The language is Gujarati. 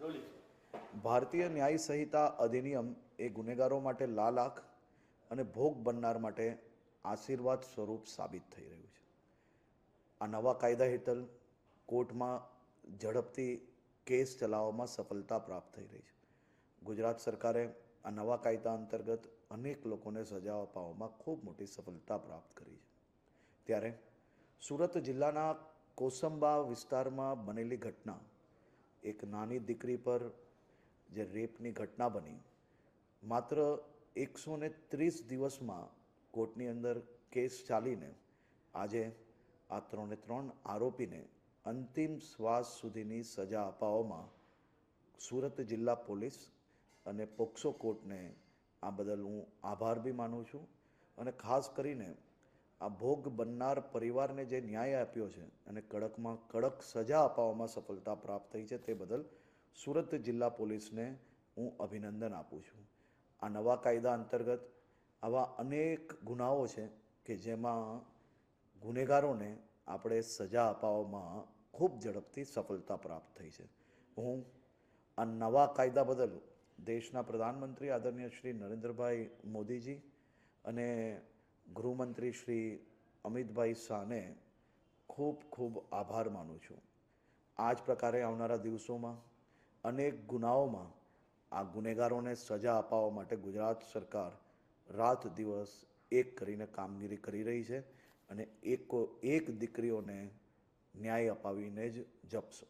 ભારતીય ન્યાય સંહિતા અધિનિયમ એ ગુનેગારો માટે લાલ આંખ અને ભોગ બનનાર માટે આશીર્વાદ સ્વરૂપ સાબિત થઈ રહ્યું છે. આ નવા કાયદા હેઠળ કોર્ટમાં ઝડપથી કેસ ચલાવવામાં સફળતા પ્રાપ્ત થઈ રહી છે. ગુજરાત સરકારે આ નવા કાયદા અંતર્ગત અનેક લોકોને સજા અપાવવામાં ખૂબ મોટી સફળતા પ્રાપ્ત કરી છે. ત્યારે સુરત જિલ્લાના કોસંબા વિસ્તારમાં બનેલી ઘટના, એક નાની દીકરી પર જે રેપની ઘટના બની, માત્ર 130 દિવસમાં કોર્ટની અંદર કેસ ચાલીને આજે આ 3 આરોપીને અંતિમ શ્વાસ સુધીની સજા અપાવવામાં સુરત જિલ્લા પોલીસ અને પોક્સો કોર્ટને આ બદલ હું આભાર બી માનું છું. અને ખાસ કરીને આ ભોગ બનનાર પરિવારને જે ન્યાય આપ્યો છે અને કડકમાં કડક સજા અપાવવામાં સફળતા પ્રાપ્ત થઈ છે તે બદલ સુરત જિલ્લા પોલીસને હું અભિનંદન આપું છું. આ નવા કાયદા અંતર્ગત આવા અનેક ગુનાઓ છે કે જેમાં ગુનેગારોને આપણે સજા અપાવવામાં ખૂબ ઝડપથી સફળતા પ્રાપ્ત થઈ છે. હું આ નવા કાયદા બદલ દેશના પ્રધાનમંત્રી આદરણીય શ્રી નરેન્દ્રભાઈ મોદીજી અને ગૃહમંત્રી શ્રી અમિતભાઈ શાહને ખૂબ ખૂબ આભાર માનું છું. આ જ પ્રકારે આવનારા દિવસોમાં અનેક ગુનાઓમાં આ ગુનેગારોને સજા અપાવવા માટે ગુજરાત સરકાર રાત દિવસ એક કરીને કામગીરી કરી રહી છે અને એક દીકરીઓને ન્યાય અપાવીને જ જપશે.